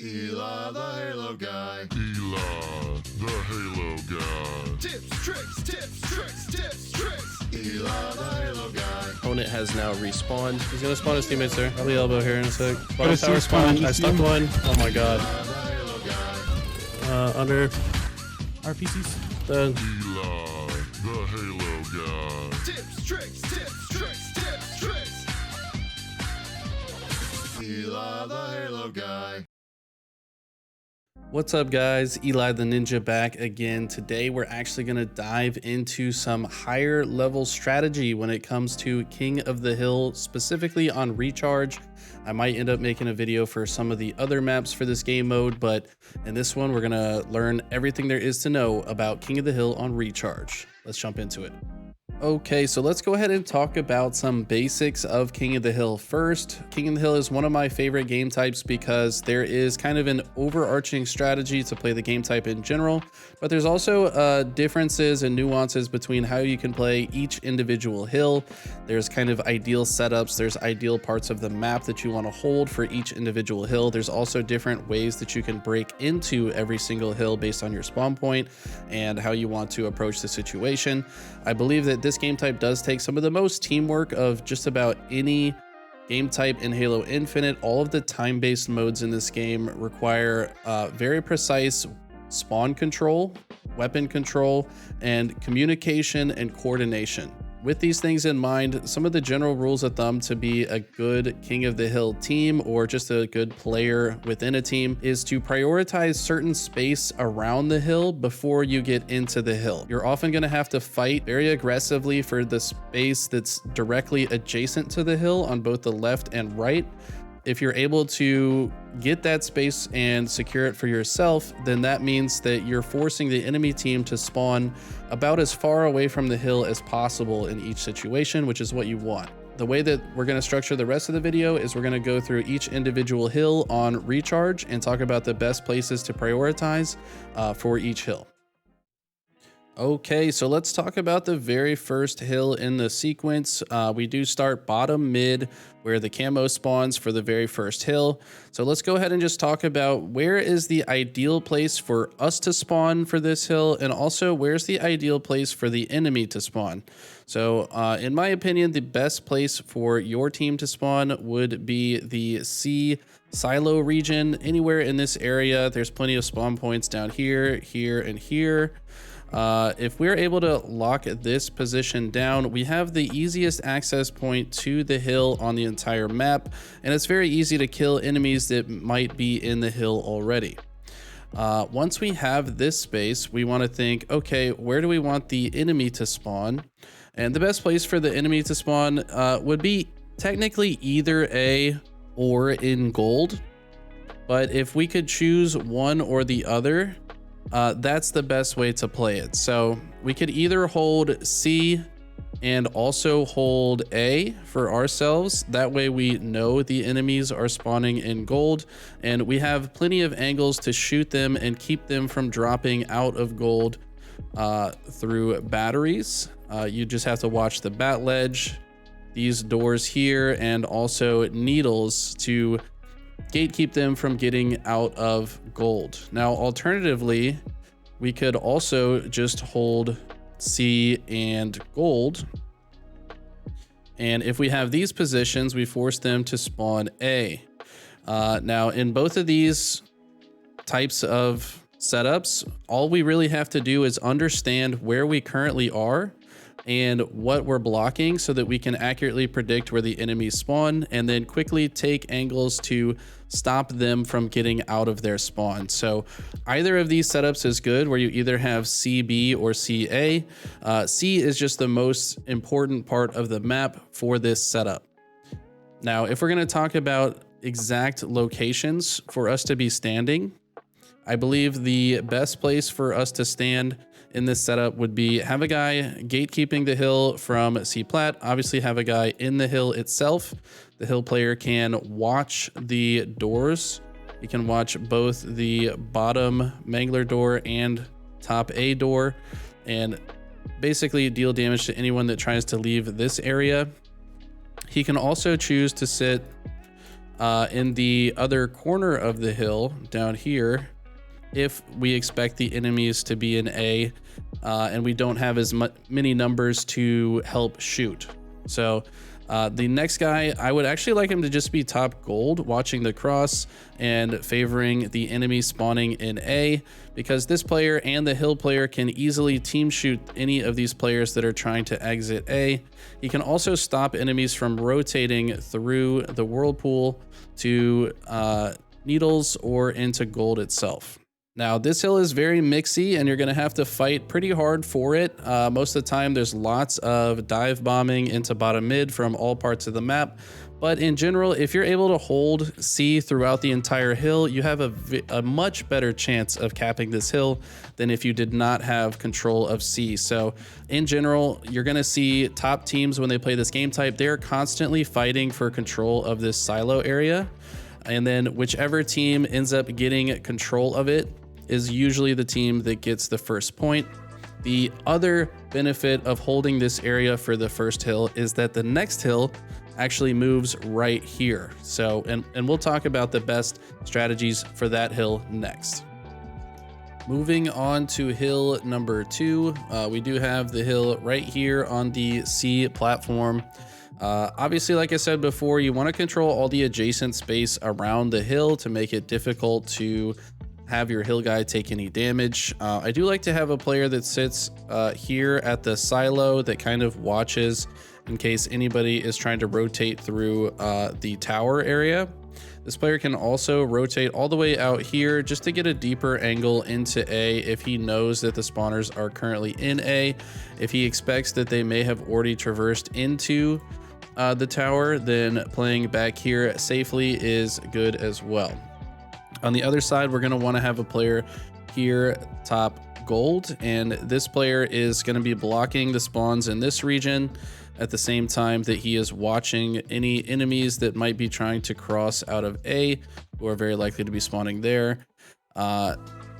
Eli the Halo Guy. Eli the Halo Guy. Tips, tricks, tips, tricks, tips, tricks. Eli the Halo Guy. Opponent has now respawned. He's gonna spawn his teammates there. Probably elbow here in a sec. But Bottom it's tower just spawn. fine. I stuck one. Oh my god. Eli the Halo Guy. Under. RPCs. Dead. Eli the Halo Guy. Tips, tricks, tips, tricks, tips, tricks. Eli the Halo Guy. What's up, guys? Eli the Ninja back again. Today we're actually going to dive into some higher level strategy when it comes to King of the Hill, specifically on Recharge. I might end up making a video for some of the other maps for this game mode, but in this one we're going to learn everything there is to know about King of the Hill on Recharge. Let's jump into it. Okay, so let's go ahead and talk about some basics of King of the Hill first. King of the Hill is one of my favorite game types because there is kind of an overarching strategy to play the game type in general, but there's also differences and nuances between how you can play each individual hill. There's kind of ideal setups, there's ideal parts of the map that you want to hold for each individual hill. There's also different ways that you can break into every single hill based on your spawn point and how you want to approach the situation. I believe that this game type does take some of the most teamwork of just about any game type in Halo Infinite. All of the time-based modes in this game require very precise spawn control, weapon control, and communication and coordination. With these things in mind, some of the general rules of thumb to be a good King of the Hill team or just a good player within a team is to prioritize certain space around the hill before you get into the hill. You're often going to have to fight very aggressively for the space that's directly adjacent to the hill on both the left and right. If you're able to get that space and secure it for yourself, then that means that you're forcing the enemy team to spawn about as far away from the hill as possible in each situation, which is what you want. The way that we're going to structure the rest of the video is we're going to go through each individual hill on Recharge and talk about the best places to prioritize for each hill. Okay, so let's talk about the very first hill in the sequence. We do start bottom mid where the camo spawns for the very first hill. So let's go ahead and just talk about where is the ideal place for us to spawn for this hill, and also where's the ideal place for the enemy to spawn. So in my opinion, the best place for your team to spawn would be the C silo region. Anywhere in this area, there's plenty of spawn points down here, here, and here. If we're able to lock this position down, we have the easiest access point to the hill on the entire map, and it's very easy to kill enemies that might be in the hill already. Once we have this space, we want to think, okay, where do we want the enemy to spawn? And the best place for the enemy to spawn would be technically either A or in gold, but if we could choose one or the other, that's the best way to play it. So we could either hold C and also hold A for ourselves. That way we know the enemies are spawning in gold, and we have plenty of angles to shoot them and keep them from dropping out of gold through batteries. You just have to watch the bat ledge, these doors here, and also needles to gatekeep them from getting out of gold. Now, alternatively, we could also just hold C and gold. And if we have these positions, we force them to spawn A. Now, in both of these types of setups, all we really have to do is understand where we currently are and what we're blocking so that we can accurately predict where the enemies spawn and then quickly take angles to stop them from getting out of their spawn. So either of these setups is good, where you either have CB or CA. C is just the most important part of the map for this setup. Now, if we're going to talk about exact locations for us to be standing, I believe the best place for us to stand in this setup would be have a guy gatekeeping the hill from C plat, obviously have a guy in the hill itself. The hill player can watch the doors. He can watch both the bottom Mangler door and top A door and basically deal damage to anyone that tries to leave this area. He can also choose to sit in the other corner of the hill down here, if we expect the enemies to be in A and we don't have as many numbers to help shoot. So the next guy, I would actually like him to just be top gold, watching the cross and favoring the enemy spawning in A, because this player and the hill player can easily team shoot any of these players that are trying to exit A. He can also stop enemies from rotating through the whirlpool to needles or into gold itself. Now, this hill is very mixy and you're going to have to fight pretty hard for it. Most of the time, there's lots of dive bombing into bottom mid from all parts of the map. But in general, if you're able to hold C throughout the entire hill, you have a much better chance of capping this hill than if you did not have control of C. So in general, you're going to see top teams when they play this game type, they're constantly fighting for control of this silo area. And then whichever team ends up getting control of it is usually the team that gets the first point. The other benefit of holding this area for the first hill is that the next hill actually moves right here. So, and we'll talk about the best strategies for that hill next. Moving on to hill number 2, we do have the hill right here on the C platform. Obviously, like I said before, you want to control all the adjacent space around the hill to make it difficult to have your hill guy take any damage. I do like to have a player that sits here at the silo that kind of watches in case anybody is trying to rotate through the tower area. This player can also rotate all the way out here just to get a deeper angle into A if he knows that the spawners are currently in A. If he expects that they may have already traversed into the tower, then playing back here safely is good as well. On the other side, we're going to want to have a player here top gold, and this player is going to be blocking the spawns in this region at the same time that he is watching any enemies that might be trying to cross out of A, who are very likely to be spawning there.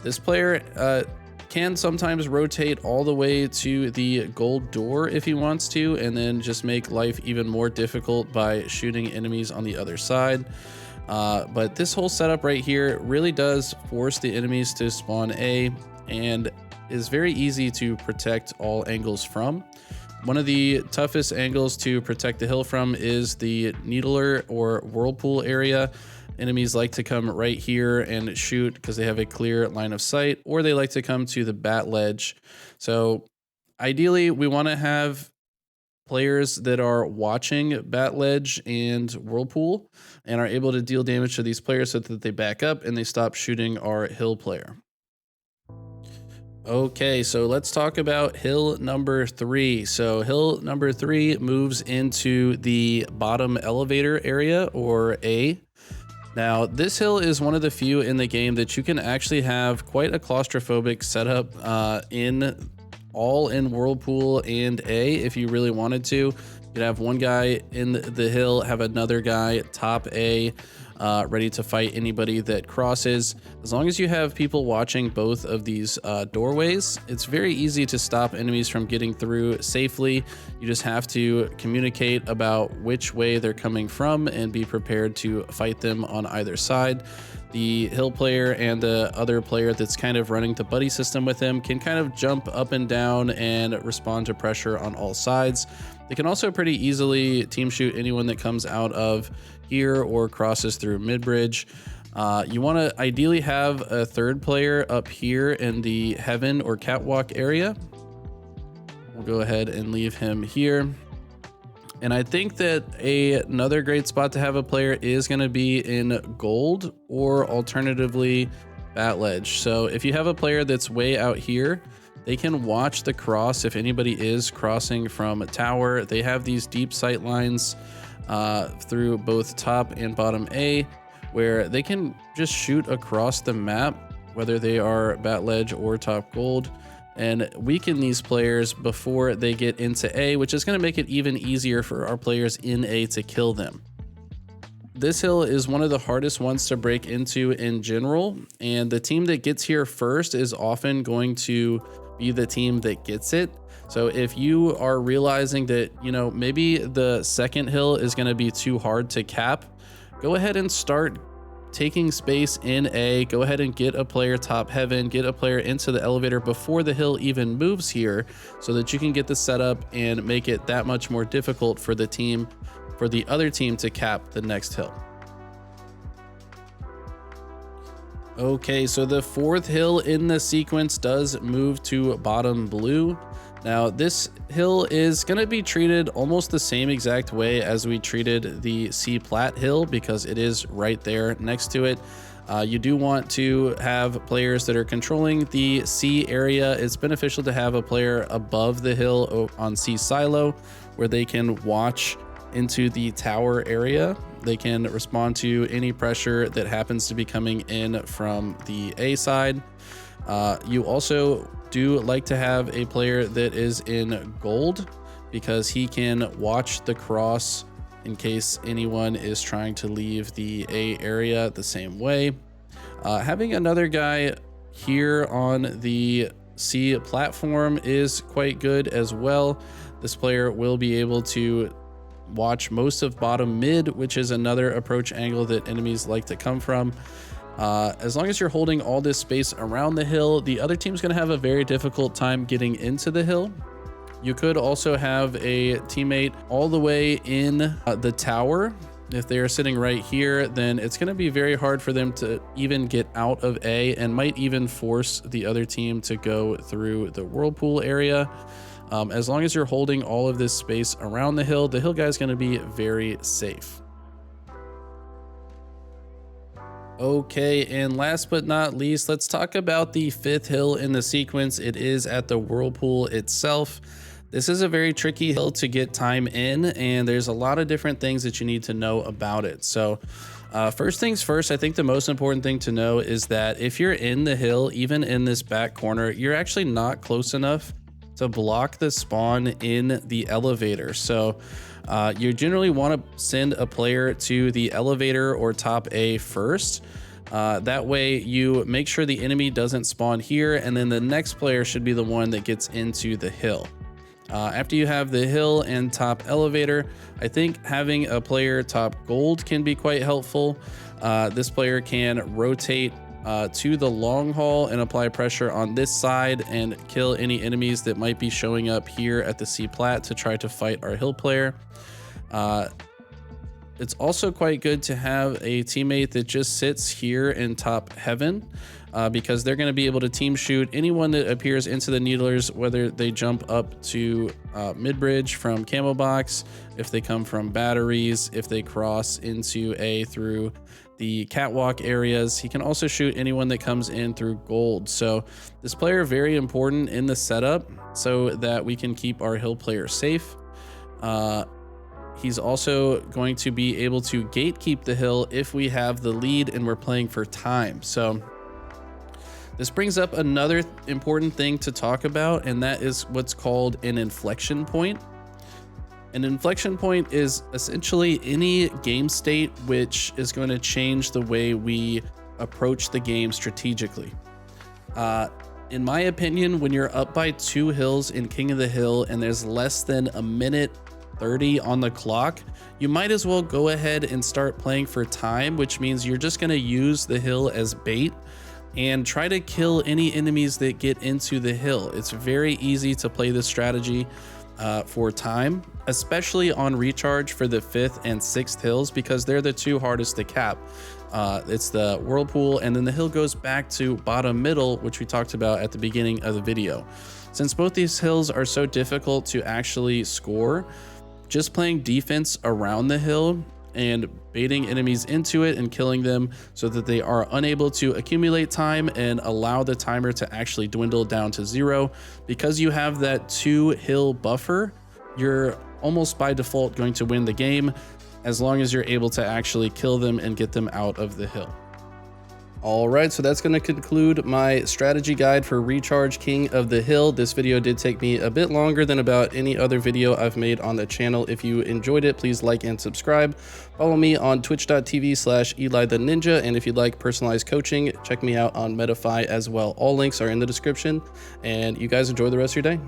This player can sometimes rotate all the way to the gold door if he wants to, and then just make life even more difficult by shooting enemies on the other side. But this whole setup right here really does force the enemies to spawn A and is very easy to protect all angles from. One of the toughest angles to protect the hill from is the needler or whirlpool area. Enemies like to come right here and shoot because they have a clear line of sight, or they like to come to the bat ledge. So ideally, we want to have players that are watching bat ledge and whirlpool and are able to deal damage to these players so that they back up and they stop shooting our hill player. Okay, so let's talk about hill number 3. So hill number 3 moves into the bottom elevator area, or A. Now, this hill is one of the few in the game that you can actually have quite a claustrophobic setup in whirlpool and A if you really wanted to. You could have one guy in the hill, have another guy top A, ready to fight anybody that crosses. As long as you have people watching both of these doorways, it's very easy to stop enemies from getting through safely. You just have to communicate about which way they're coming from and be prepared to fight them on either side. The hill player and the other player that's kind of running the buddy system with him can kind of jump up and down and respond to pressure on all sides. They can also pretty easily team shoot anyone that comes out of here or crosses through mid-bridge. You want to ideally have a third player up here in the heaven or catwalk area. We'll go ahead and leave him here. And I think that another great spot to have a player is going to be in gold, or alternatively bat ledge. So if you have a player that's way out here, they can watch the cross if anybody is crossing from a tower. They have these deep sight lines through both top and bottom A, where they can just shoot across the map, whether they are bat ledge or top gold, and weaken these players before they get into A, which is going to make it even easier for our players in A to kill them. This hill is one of the hardest ones to break into in general, and the team that gets here first is often going to be the team that gets it. So if you are realizing that, maybe the second hill is going to be too hard to cap, go ahead and start taking space in A. Go ahead and get a player top heaven, get a player into the elevator before the hill even moves here, so that you can get the setup and make it that much more difficult for the other team to cap the next hill. Okay, so the fourth hill in the sequence does move to bottom blue. Now this hill is going to be treated almost the same exact way as we treated the C plat hill, because it is right there next to it. You do want to have players that are controlling the C area. It's beneficial to have a player above the hill on C silo, where they can watch into the tower area. They can respond to any pressure that happens to be coming in from the A side. You also do like to have a player that is in gold, because he can watch the cross in case anyone is trying to leave the A area the same way. Having another guy here on the C platform is quite good as well. This player will be able to watch most of bottom mid, which is another approach angle that enemies like to come from. As long as you're holding all this space around the hill, the other team's going to have a very difficult time getting into the hill. You could also have a teammate all the way in the tower. If they are sitting right here, then it's going to be very hard for them to even get out of A, and might even force the other team to go through the whirlpool area. As long as you're holding all of this space around the hill guy is going to be very safe. Okay, and last but not least, let's talk about the fifth hill in the sequence. It is at the whirlpool itself. This is a very tricky hill to get time in, and there's a lot of different things that you need to know about it. So first things first, I think the most important thing to know is that if you're in the hill, even in this back corner, you're actually not close enough to block the spawn in the elevator. So you generally want to send a player to the elevator or top A first. That way you make sure the enemy doesn't spawn here, and then the next player should be the one that gets into the hill. After you have the hill and top elevator, I think having a player top gold can be quite helpful. This player can rotate to the long haul and apply pressure on this side and kill any enemies that might be showing up here at the C plat to try to fight our hill player. It's also quite good to have a teammate that just sits here in top heaven, because they're going to be able to team shoot anyone that appears into the needlers, whether they jump up to mid bridge from camo box, if they come from batteries, if they cross into A through the catwalk areas. He can also shoot anyone that comes in through gold. So this player very important in the setup so that we can keep our hill player safe. He's also going to be able to gatekeep the hill if we have the lead and we're playing for time. So this brings up another important thing to talk about, and that is what's called an inflection point. An inflection point is essentially any game state which is going to change the way we approach the game strategically. In my opinion, when you're up by 2 hills in King of the Hill and there's less than a minute 30 on the clock, you might as well go ahead and start playing for time, which means you're just going to use the hill as bait and try to kill any enemies that get into the hill. It's very easy to play this strategy for time, especially on recharge for the 5th and 6th hills, because they're the 2 hardest to cap. It's the whirlpool, and then the hill goes back to bottom middle, which we talked about at the beginning of the video. Since both these hills are so difficult to actually score, just playing defense around the hill and baiting enemies into it and killing them so that they are unable to accumulate time and allow the timer to actually dwindle down to 0. Because you have that 2 hill buffer, you're almost by default going to win the game as long as you're able to actually kill them and get them out of the hill. All right, so that's going to conclude my strategy guide for Recharge King of the Hill. This video did take me a bit longer than about any other video I've made on the channel. If you enjoyed it, please like and subscribe. Follow me on twitch.tv/Eli the Ninja. And if you'd like personalized coaching, check me out on Metafy as well. All links are in the description. And you guys enjoy the rest of your day.